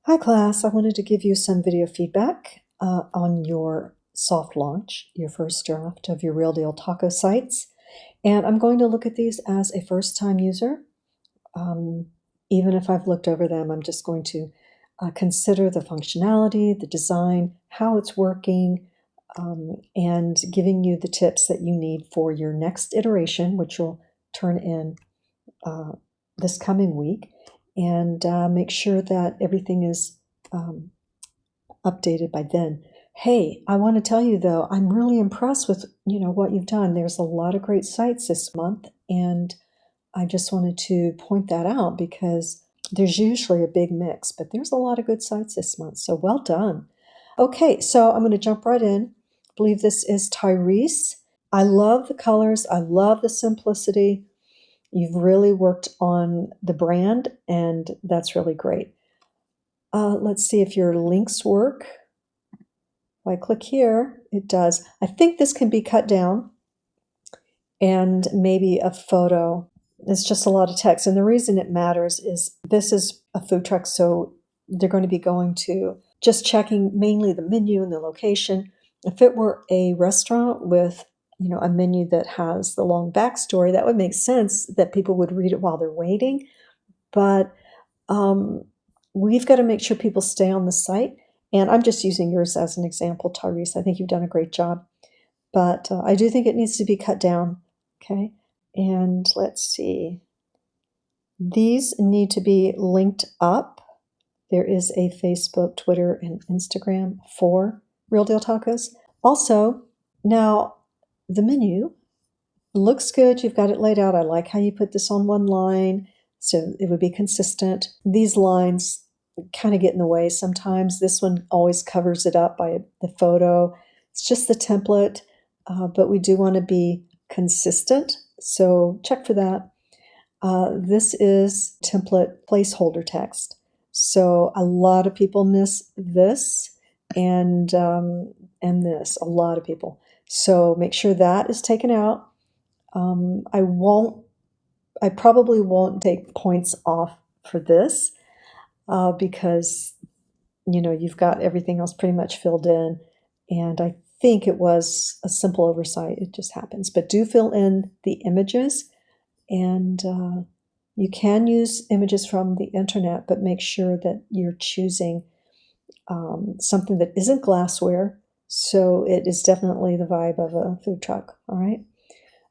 Hi class, I wanted to give you some video feedback on your soft launch, your first draft of your Real Deal Taco sites. And I'm going to look at these as a first-time user. Even if I've looked over them, I'm just going to consider the functionality, the design, how it's working, and giving you the tips that you need for your next iteration, which will turn in this coming week. And make sure that everything is updated by then. Hey, I want to tell you though, I'm really impressed with what you've done. There's a lot of great sites this month, and I just wanted to point that out because there's usually a big mix, but there's a lot of good sites this month. So well done. Okay, so I'm going to jump right in. I believe this is Tyrese. I love the colors. I love the simplicity. You've really worked on the brand, and that's really great. Let's see if your links work. If I click here, it does. I think this can be cut down, and maybe a photo. It's just a lot of text. And the reason it matters is this is a food truck, so they're going to be going to just checking mainly the menu and the location. If it were a restaurant with a menu that has the long backstory, that would make sense that people would read it while they're waiting. But we've got to make sure people stay on the site. And I'm just using yours as an example, Tyrese. I think you've done a great job. But I do think it needs to be cut down. Okay. And let's see. These need to be linked up. There is a Facebook, Twitter, and Instagram for Real Deal Tacos. Also, now the menu looks good. You've got it laid out. I like how you put this on one line, so it would be consistent. These lines kind of get in the way sometimes. This one always covers it up by the photo. It's just the template, but we do want to be consistent, so check for that. This is template placeholder text. So a lot of people miss this and this, a lot of people. So make sure that is taken out. I probably won't take points off for this because, you've got everything else pretty much filled in. And I think it was a simple oversight. It just happens. But do fill in the images, and you can use images from the internet, but make sure that you're choosing something that isn't glassware. So it is definitely the vibe of a food truck. All right.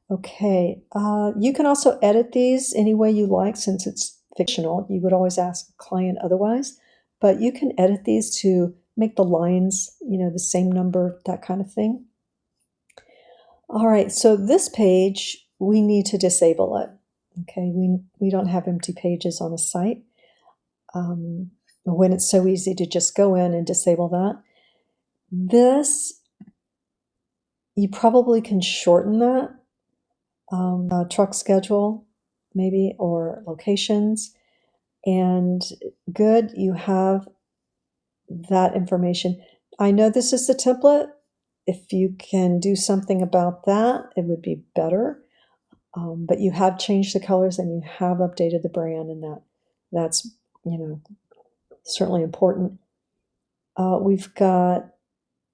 Okay. You can also edit these any way you like since it's fictional. You would always ask a client otherwise, but you can edit these to make the lines, the same number, that kind of thing. All right. So this page, we need to disable it. Okay. We don't have empty pages on a site. When it's so easy to just go in and disable that. This, you probably can shorten that. Truck schedule, maybe, or locations. And good, you have that information. I know this is the template. If you can do something about that, it would be better. But you have changed the colors and you have updated the brand, and that's certainly important. We've got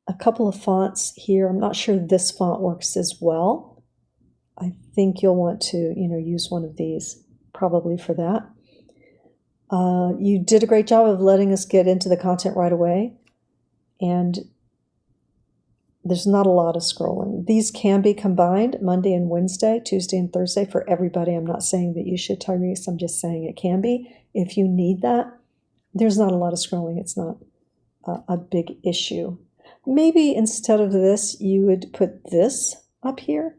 a couple of fonts here. I'm not sure this font works as well. I think you'll want to, use one of these probably for that. You did a great job of letting us get into the content right away, and there's not a lot of scrolling. These can be combined Monday and Wednesday, Tuesday and Thursday for everybody. I'm not saying that you should, Tyrese. I'm just saying it can be if you need that. There's not a lot of scrolling. It's not a big issue. Maybe instead of this, you would put this up here,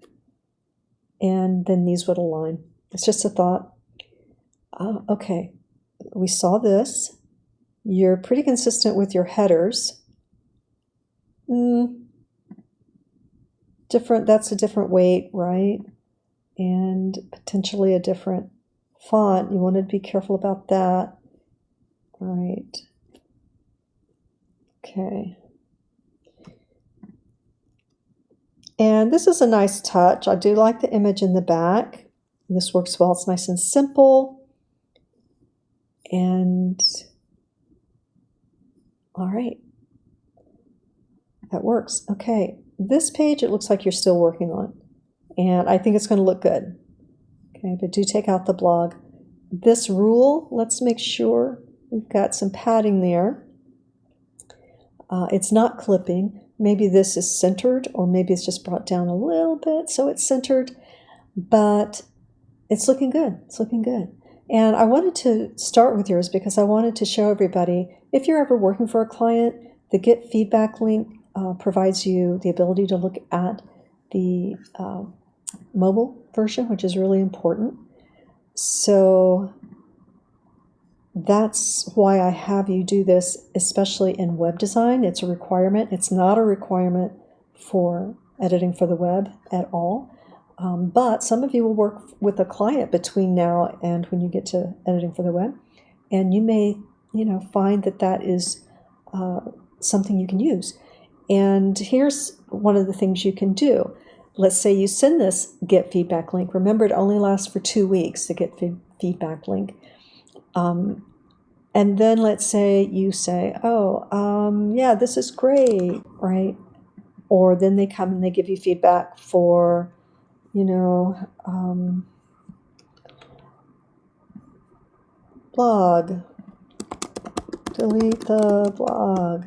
and then these would align. It's just a thought. Okay, we saw this. You're pretty consistent with your headers. Different. That's a different weight, right? And potentially a different font. You want to be careful about that. All right. Okay. And this is a nice touch. I do like the image in the back. This works well. It's nice and simple. And All right. That works. Okay. This page, it looks like you're still working on. And I think it's going to look good. Okay, but do take out the blog. This rule, let's make sure we've got some padding there. It's not clipping. Maybe this is centered, or maybe it's just brought down a little bit so it's centered, but it's looking good. It's looking good. And I wanted to start with yours because I wanted to show everybody, if you're ever working for a client, the Get Feedback link provides you the ability to look at the mobile version, which is really important. So that's why I have you do this, especially in web design. It's a requirement. It's not a requirement for editing for the web at all. But some of you will work with a client between now and when you get to editing for the web, and you may, find that that is something you can use. And here's one of the things you can do. Let's say you send this Get Feedback link. Remember, it only lasts for 2 weeks, the Get Feedback link. And then let's say you say, yeah, this is great, right? Or then they come and they give you feedback for, blog, delete the blog.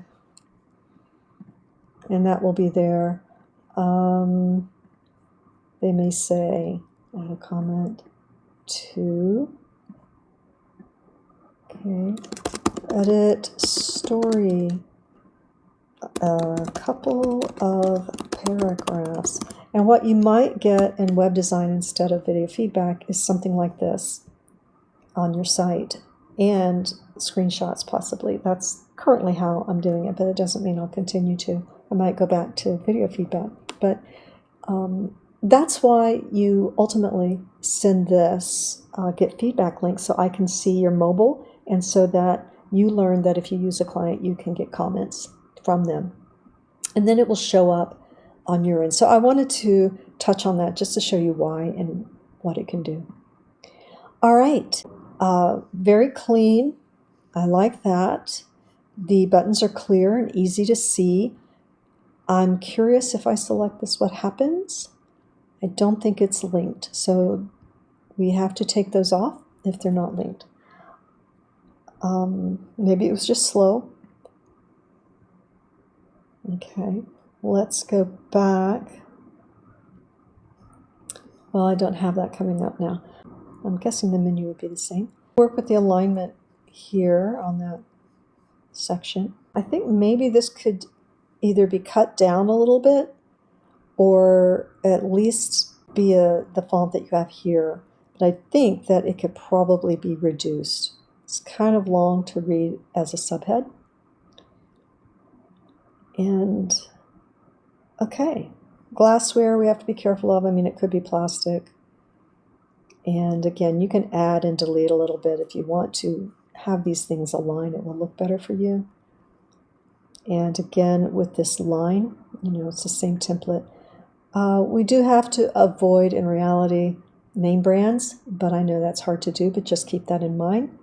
And that will be there. They may say, add a comment to, okay, edit story, a couple of paragraphs. And what you might get in web design instead of video feedback is something like this on your site, and screenshots possibly. That's currently how I'm doing it, but it doesn't mean I'll continue to. I might go back to video feedback, but that's why you ultimately send this Get Feedback link, so I can see your mobile, and so that you learn that if you use a client, you can get comments from them. And then it will show up on your end. So I wanted to touch on that just to show you why and what it can do. All right, very clean. I like that. The buttons are clear and easy to see. I'm curious, if I select this, what happens? I don't think it's linked, so we have to take those off if they're not linked. Maybe it was just slow. Okay, let's go back. Well, I don't have that coming up now. I'm guessing the menu would be the same. Work with the alignment here on that section. I think maybe this could either be cut down a little bit or at least be the font that you have here. But I think that it could probably be reduced. It's kind of long to read as a subhead. And okay, glassware we have to be careful of. I mean, it could be plastic. And again, you can add and delete a little bit if you want to have these things align. It will look better for you. And again, with this line, it's the same template. We do have to avoid, in reality, name brands, but I know that's hard to do, but just keep that in mind.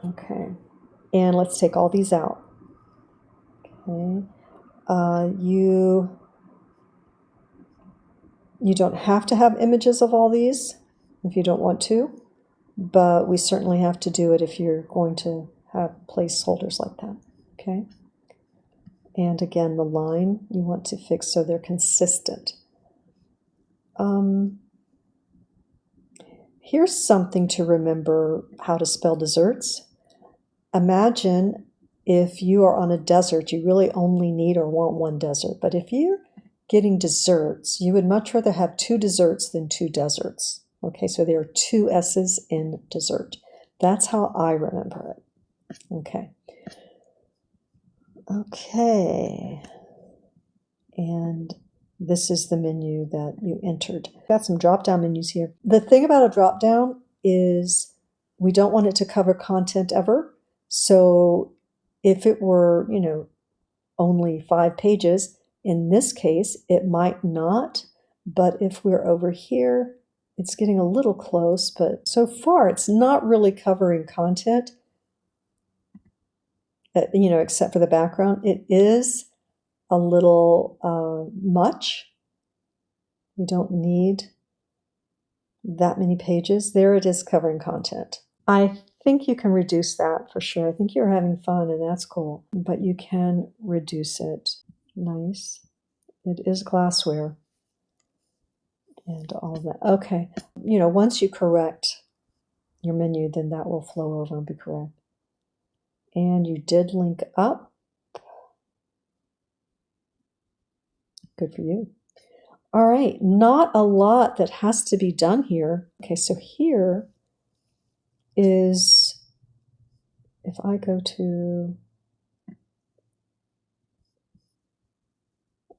Okay, and let's take all these out. Okay, you don't have to have images of all these if you don't want to, but we certainly have to do it if you're going to have placeholders like that. Okay, and again, the line you want to fix so they're consistent. Here's something to remember how to spell desserts. Imagine if you are on a desert, you really only need or want one desert. But if you're getting desserts, you would much rather have 2 desserts than 2 deserts. Okay, so there are 2 S's in dessert. That's how I remember it. Okay, and this is the menu that you entered. Got some drop-down menus here. The thing about a drop-down is we don't want it to cover content ever. So if it were, only 5 pages, in this case, it might not. But if we're over here, it's getting a little close, but so far it's not really covering content. except for the background. It is a little much. We don't need that many pages. There it is covering content. I think you can reduce that for sure. I think you're having fun and that's cool, but you can reduce it. Nice. It is glassware and all of that. Okay. Once you correct your menu, then that will flow over and be correct. And you did link up. Good for you. All right, not a lot that has to be done here. Okay, so here is, if I go to,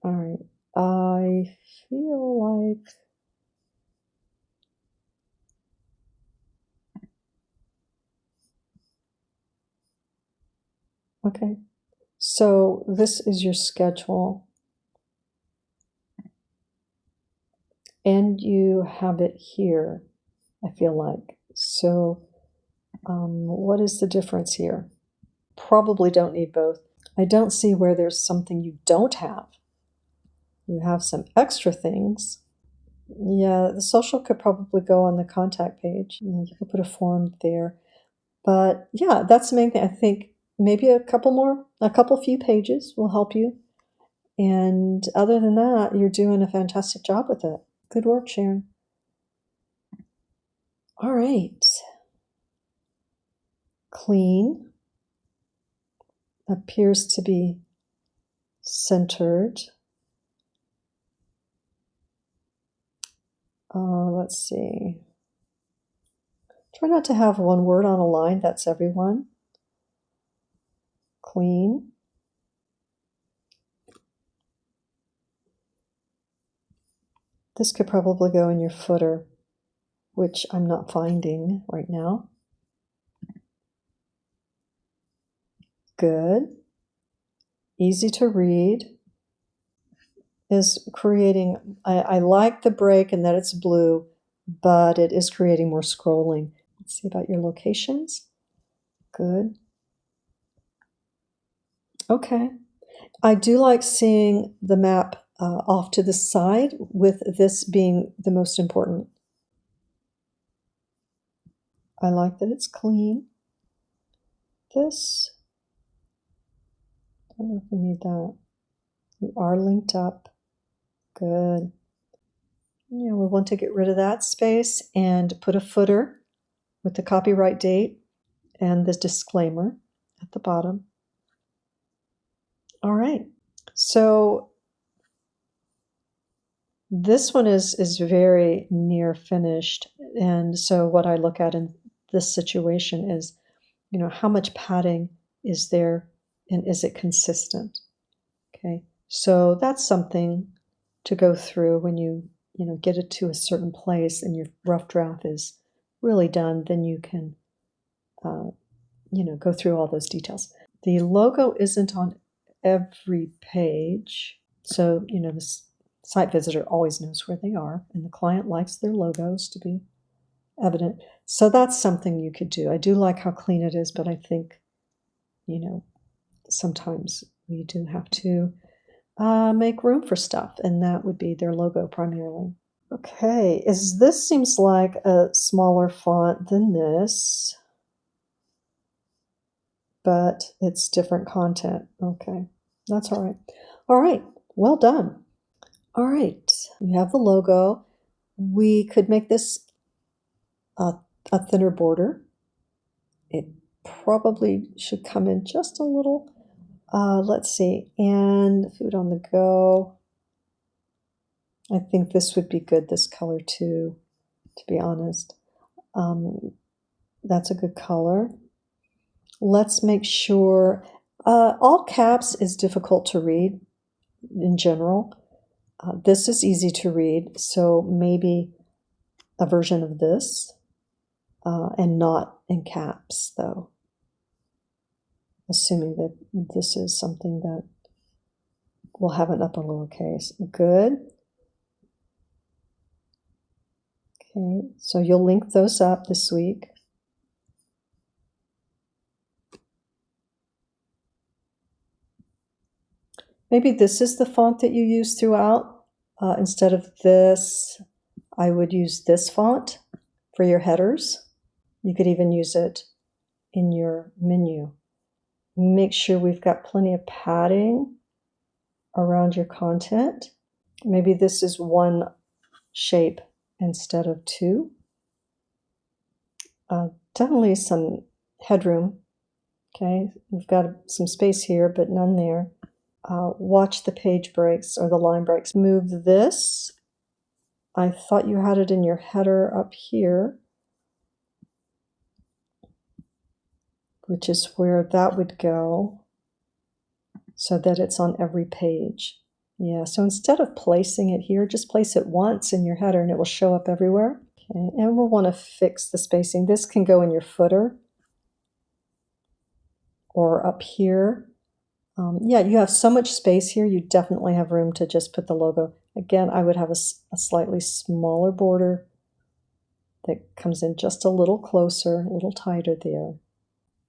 all right, I feel like, okay, so this is your schedule. And you have it here, I feel like. So what is the difference here? Probably don't need both. I don't see where there's something you don't have. You have some extra things. Yeah, the social could probably go on the contact page. You could put a form there. But yeah, that's the main thing. I think maybe a couple few pages will help you. And other than that, you're doing a fantastic job with it. Good work, Sharon. All right. Clean. Appears to be centered. Let's see. Try not to have one word on a line. That's everyone. Clean. This could probably go in your footer, which I'm not finding right now. Good. Easy to read. Is creating, I like the break and that it's blue, but it is creating more scrolling. Let's see about your locations. Good. Okay. I do like seeing the map off to the side, with this being the most important. I like that it's clean. This, I don't know if we need that. You are linked up. Good. Yeah, we want to get rid of that space and put a footer with the copyright date and the disclaimer at the bottom. All right. So this one is very near finished. And so what I look at in this situation is, how much padding is there and is it consistent? Okay. So that's something to go through when you get it to a certain place and your rough draft is really done, then you can go through all those details. The logo isn't on every page, so the site visitor always knows where they are, and the client likes their logos to be evident. So that's something you could do. I do like how clean it is, but I think sometimes we do have to make room for stuff, and that would be their logo primarily. Okay, this seems like a smaller font than this, but it's different content. Okay, that's all right. All right, well done. All right, you have the logo. We could make this a thinner border. It probably should come in just a little. Let's see, and food on the go. I think this would be good, this color too, to be honest. That's a good color. Let's make sure, all caps is difficult to read in general. This is easy to read, so maybe a version of this, and not in caps though. Assuming that this is something that will have an upper lowercase. Good. Okay, so you'll link those up this week. Maybe this is the font that you use throughout. Instead of this, I would use this font for your headers. You could even use it in your menu. Make sure we've got plenty of padding around your content. Maybe this is one shape instead of two. Definitely some headroom. Okay, we've got some space here, but none there. Watch the page breaks or the line breaks. Move this. I thought you had it in your header up here, which is where that would go, so that it's on every page. Yeah, so instead of placing it here, just place it once in your header and it will show up everywhere. Okay, and we'll want to fix the spacing. This can go in your footer or up here. Yeah, you have so much space here, you definitely have room to just put the logo. Again, I would have a slightly smaller border that comes in just a little closer, a little tighter there.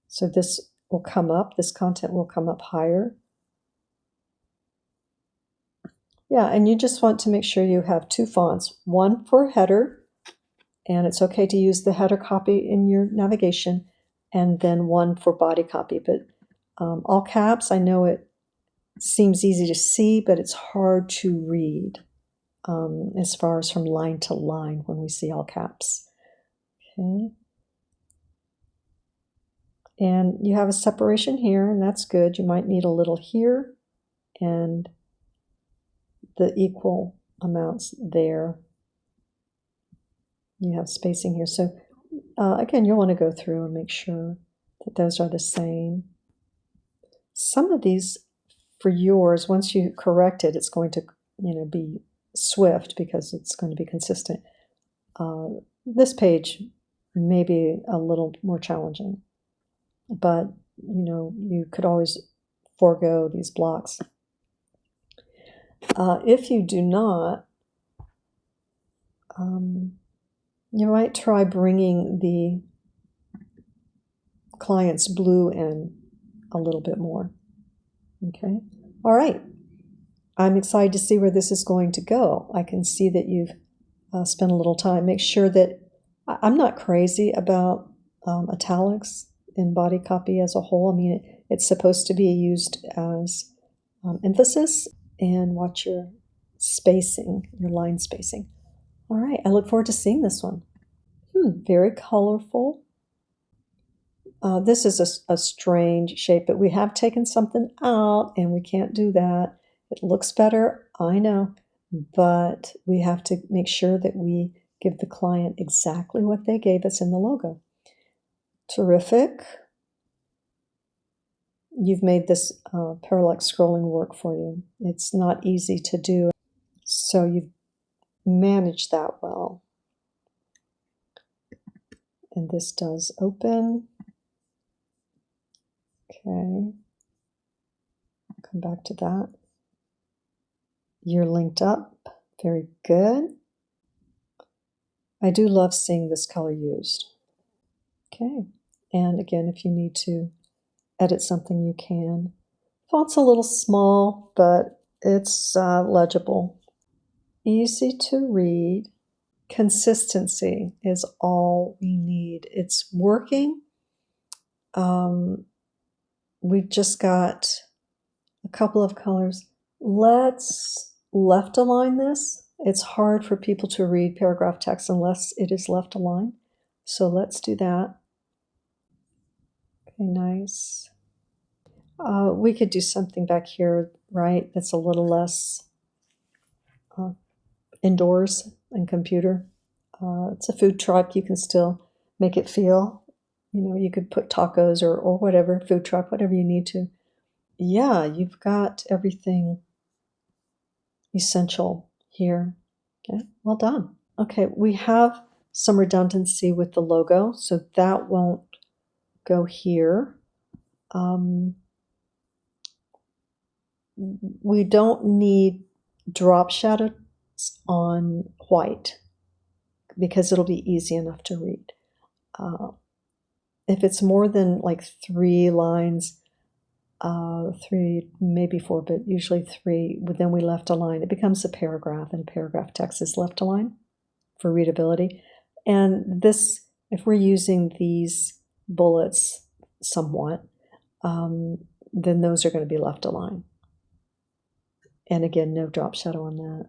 So this will come up, this content will come up higher. Yeah, and you just want to make sure you have two fonts, one for header, and it's okay to use the header copy in your navigation, and then one for body copy. But all caps, I know it seems easy to see, but it's hard to read as far as from line to line when we see all caps. Okay. And you have a separation here, and that's good. You might need a little here and the equal amounts there. You have spacing here. So again, you'll want to go through and make sure that those are the same. Some of these for yours, once you correct it, it's going to be swift because it's going to be consistent. This page may be a little more challenging, but you could always forego these blocks. If you do not, you might try bringing the client's blue in a little bit more. Okay. All right. I'm excited to see where this is going to go. I can see that you've spent a little time. Make sure that I'm not crazy about italics in body copy as a whole. I mean, it's supposed to be used as emphasis, and watch your spacing, your line spacing. All right. I look forward to seeing this one. Very colorful. This is a strange shape, but we have taken something out and we can't do that. It looks better, I know, but we have to make sure that we give the client exactly what they gave us in the logo. Terrific. You've made this parallax scrolling work for you. It's not easy to do, so you've managed that well. And this does open. Okay, come back to that. You're linked up. Very good. I do love seeing this color used. Okay, and again, if you need to edit something, you can. Font's a little small, but it's legible. Easy to read. Consistency is all we need. It's working. We've just got a couple of colors. Let's left align this. It's hard for people to read paragraph text unless it is left aligned. So let's do that. Okay, nice. We could do something back here, right? That's a little less indoors and computer. It's a food truck. You can still make it feel, you could put tacos or whatever, food truck, whatever you need to. Yeah, you've got everything essential here. Okay, well done. Okay, we have some redundancy with the logo, so that won't go here. We don't need drop shadows on white because it'll be easy enough to read. If it's more than like 3 lines, 3, maybe 4, but usually 3. But then we left align. It becomes a paragraph, and paragraph text is left align for readability. And this, if we're using these bullets somewhat, then those are going to be left align. And again, no drop shadow on that.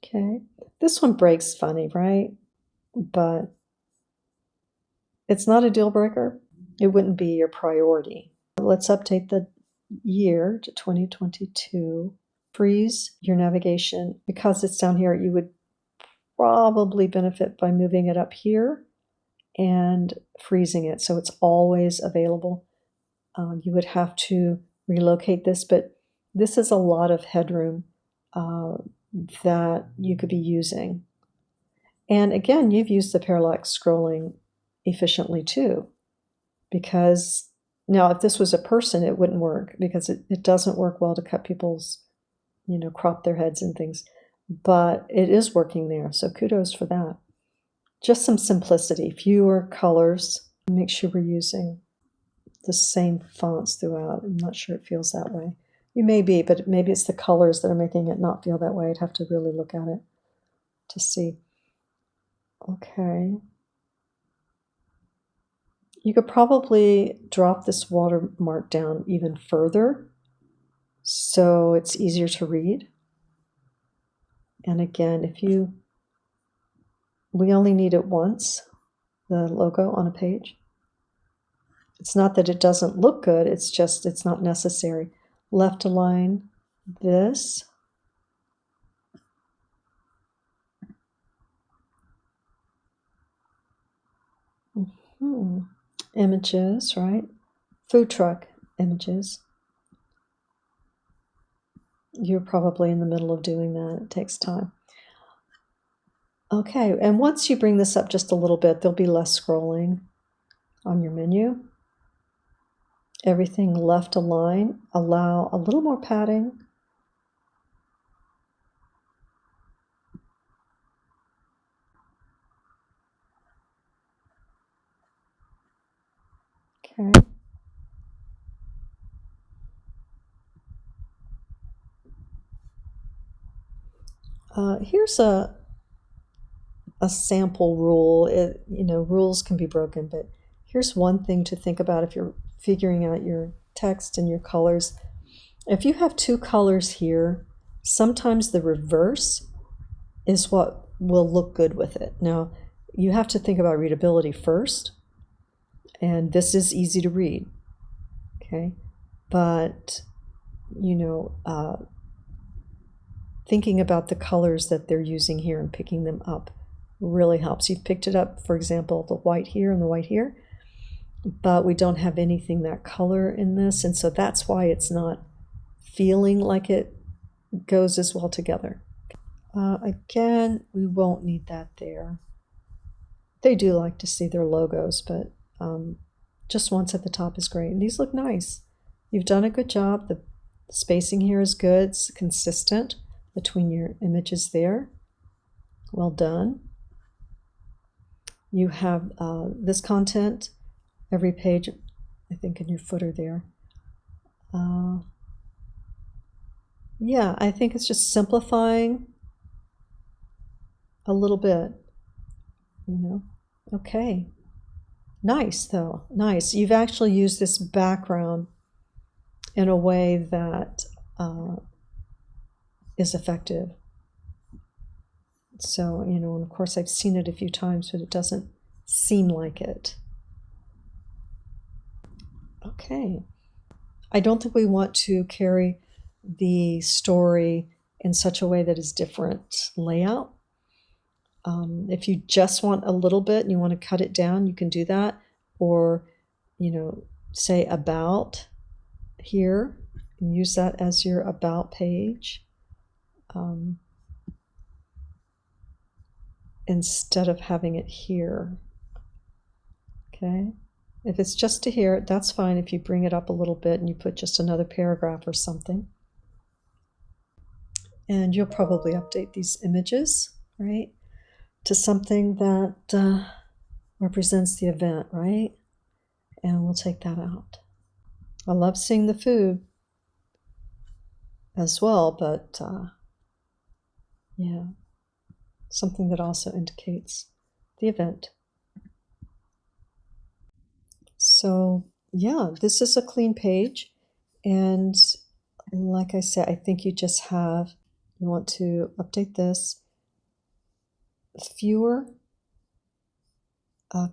Okay, this one breaks funny, right? But it's not a deal breaker. It wouldn't be your priority. Let's update the year to 2022. Freeze your navigation. Because it's down here, you would probably benefit by moving it up here and freezing it so it's always available. You would have to relocate this, but this is a lot of headroom that you could be using. And again, you've used the parallax scrolling efficiently too, because now if this was a person, it wouldn't work because it doesn't work well to cut people's, crop their heads and things, but it is working there. So kudos for that. Just some simplicity, fewer colors. Make sure we're using the same fonts throughout. I'm not sure it feels that way. You may be, but maybe it's the colors that are making it not feel that way. I'd have to really look at it to see. Okay. You could probably drop this watermark down even further so it's easier to read. And again, we only need it once, the logo on a page. It's not that it doesn't look good, it's just it's not necessary. Left align this. Images, right? Food truck images. You're probably in the middle of doing that. It takes time. Okay, and once you bring this up just a little bit, there'll be less scrolling on your menu. Everything left align. Allow a little more padding. Okay. Here's a sample rule. Rules can be broken, but here's one thing to think about if you're figuring out your text and your colors. If you have 2 colors here, sometimes the reverse is what will look good with it. Now, you have to think about readability first, and this is easy to read, okay? But, thinking about the colors that they're using here and picking them up really helps. You've picked it up, for example, the white here and the white here, but we don't have anything that color in this, and so that's why it's not feeling like it goes as well together. Again, we won't need that there. They do like to see their logos, but just once at the top is great. And these look nice. You've done a good job. The spacing here is good. It's consistent between your images there. Well done. You have this content, every page, I think, in your footer there. Yeah, I think it's just simplifying a little bit, Okay. Nice, though. Nice. You've actually used this background in a way that is effective. So, and of course I've seen it a few times, but it doesn't seem like it. Okay. I don't think we want to carry the story in such a way that is different layout. If you just want a little bit and you want to cut it down, you can do that. Or, say about here, and use that as your about page. Instead of having it here. Okay. If it's just to here, that's fine if you bring it up a little bit and you put just another paragraph or something. And you'll probably update these images right? To something that represents the event, right? And we'll take that out. I love seeing the food as well, but yeah, something that also indicates the event. So yeah, this is a clean page. And like I said, I think you want to update this. Fewer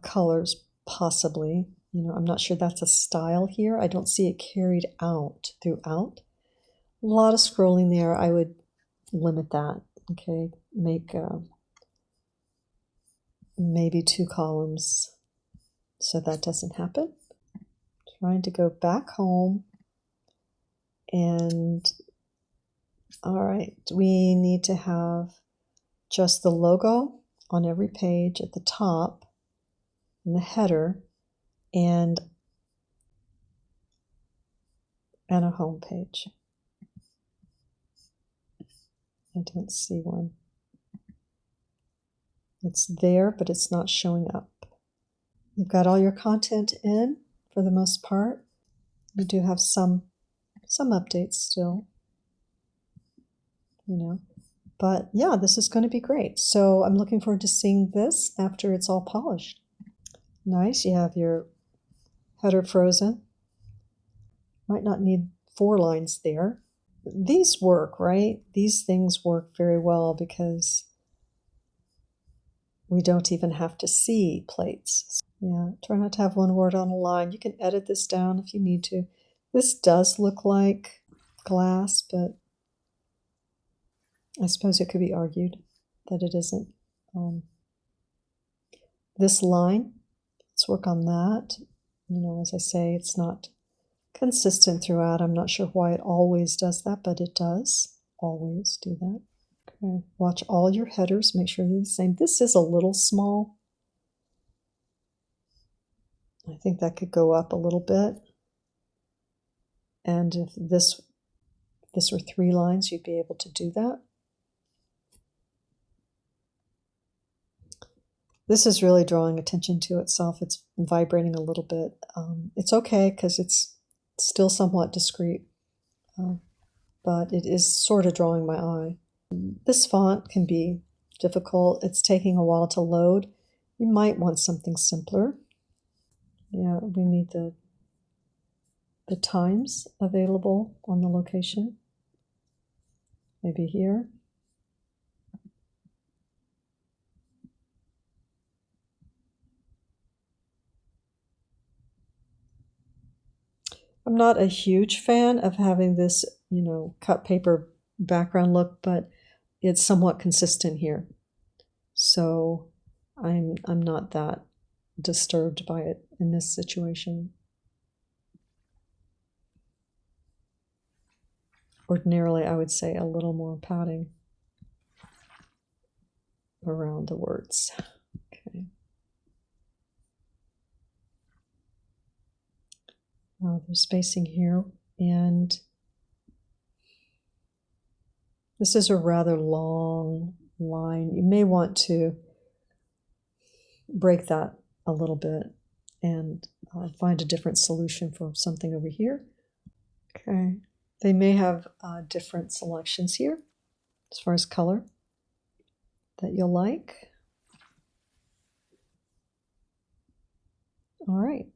colors, possibly. I'm not sure that's a style here. I don't see it carried out throughout. A lot of scrolling there. I would limit that. Okay, make maybe 2 columns so that doesn't happen. Trying to go back home, and all right, we need to have just the logo on every page at the top in the header, and a home page. I don't see one. It's there, but it's not showing up. You've got all your content in for the most part. You do have some updates still, But yeah, this is going to be great. So I'm looking forward to seeing this after it's all polished. Nice. You have your header frozen. Might not need 4 lines there. These work, right? These things work very well because we don't even have to see plates. Yeah, try not to have one word on a line. You can edit this down if you need to. This does look like glass, but I suppose it could be argued that it isn't. This line, let's work on that. As I say, it's not consistent throughout. I'm not sure why it always does that, but it does always do that. Okay, watch all your headers, make sure they're the same. This is a little small. I think that could go up a little bit. And if this were 3 lines, you'd be able to do that. This is really drawing attention to itself. It's vibrating a little bit. It's okay because it's still somewhat discreet, but it is sort of drawing my eye. This font can be difficult. It's taking a while to load. You might want something simpler. Yeah, we need the times available on the location. Maybe here. I'm not a huge fan of having this, cut paper background look, but it's somewhat consistent here. So I'm not that disturbed by it in this situation. Ordinarily, I would say a little more padding around the words. Okay. There's spacing here, and this is a rather long line. You may want to break that a little bit and find a different solution for something over here. Okay. They may have different selections here as far as color that you'll like. All right.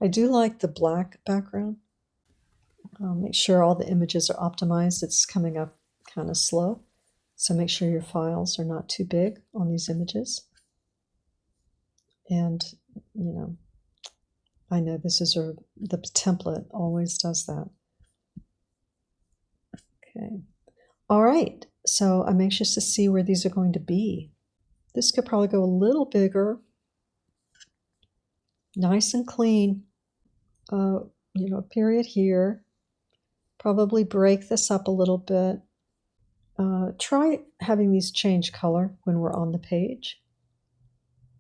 I do like the black background. Make sure all the images are optimized. It's coming up kind of slow. So make sure your files are not too big on these images. And, I know this is the template always does that. Okay. All right. So I'm anxious to see where these are going to be. This could probably go a little bigger. Nice and clean. A period here. Probably break this up a little bit. Try having these change color when we're on the page,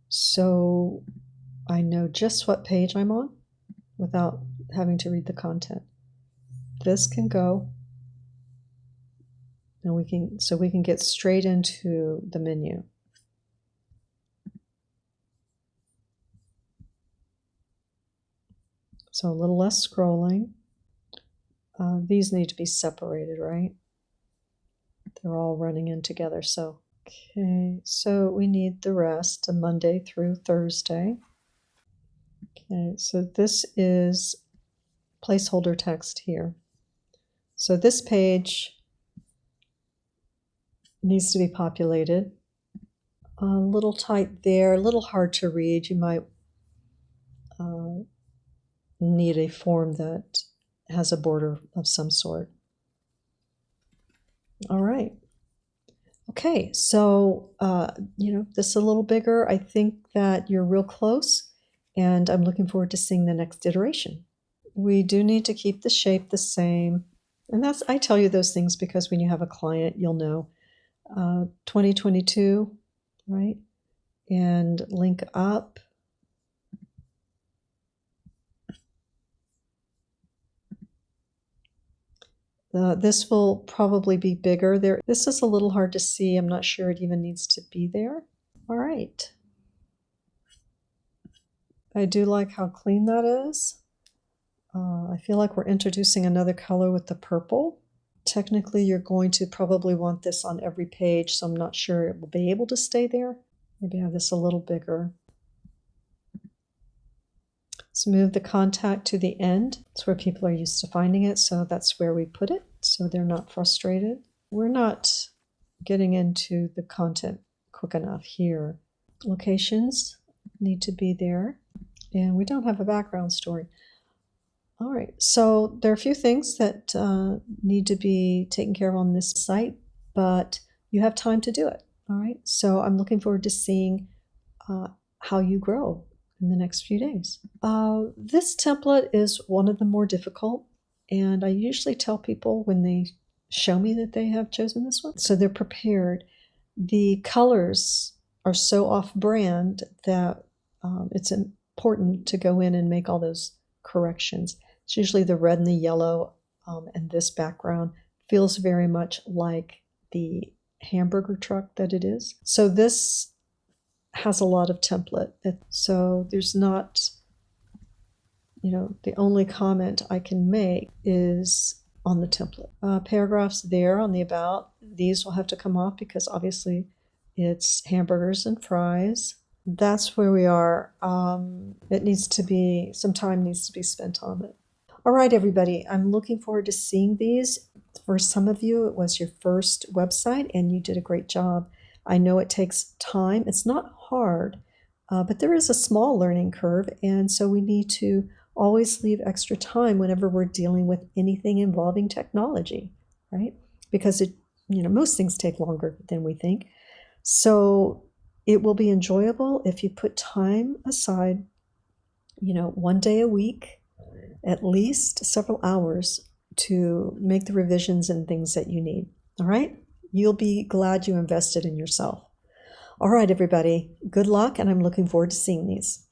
so I know just what page I'm on without having to read the content. This can go, and we can get straight into the menu. So a little less scrolling. These need to be separated, right? They're all running in together. So, okay, so we need the rest, a Monday through Thursday. Okay, so this is placeholder text here. So this page needs to be populated. A little tight there, a little hard to read. You might need a form that has a border of some sort. All right. Okay, so, this is a little bigger. I think that you're real close, and I'm looking forward to seeing the next iteration. We do need to keep the shape the same, and I tell you those things because when you have a client, you'll know. 2022, right? And link up. This will probably be bigger there. This is a little hard to see. I'm not sure it even needs to be there. All right. I do like how clean that is. I feel like we're introducing another color with the purple. Technically, you're going to probably want this on every page, so I'm not sure it will be able to stay there. Maybe have this a little bigger. Let's move the contact to the end. It's where people are used to finding it, so that's where we put it, so they're not frustrated. We're not getting into the content quick enough here. Locations need to be there, and we don't have a background story. All right, so there are a few things that need to be taken care of on this site, but you have time to do it. All right, so I'm looking forward to seeing how you grow in the next few days. This template is one of the more difficult, and I usually tell people when they show me that they have chosen this one, so they're prepared. The colors are so off-brand that it's important to go in and make all those corrections. It's usually the red and the yellow, and this background feels very much like the hamburger truck that it is. So this has a lot of template. So there's not, the only comment I can make is on the template. Paragraphs there on the about, these will have to come off because obviously it's hamburgers and fries. That's where we are. Some time needs to be spent on it. All right, everybody, I'm looking forward to seeing these. For some of you, it was your first website and you did a great job. I know it takes time. It's not hard, but there is a small learning curve, and so we need to always leave extra time whenever we're dealing with anything involving technology, right? Because most things take longer than we think. So it will be enjoyable if you put time aside, one day a week, at least several hours to make the revisions and things that you need. All right? You'll be glad you invested in yourself. All right, everybody, good luck, and I'm looking forward to seeing these.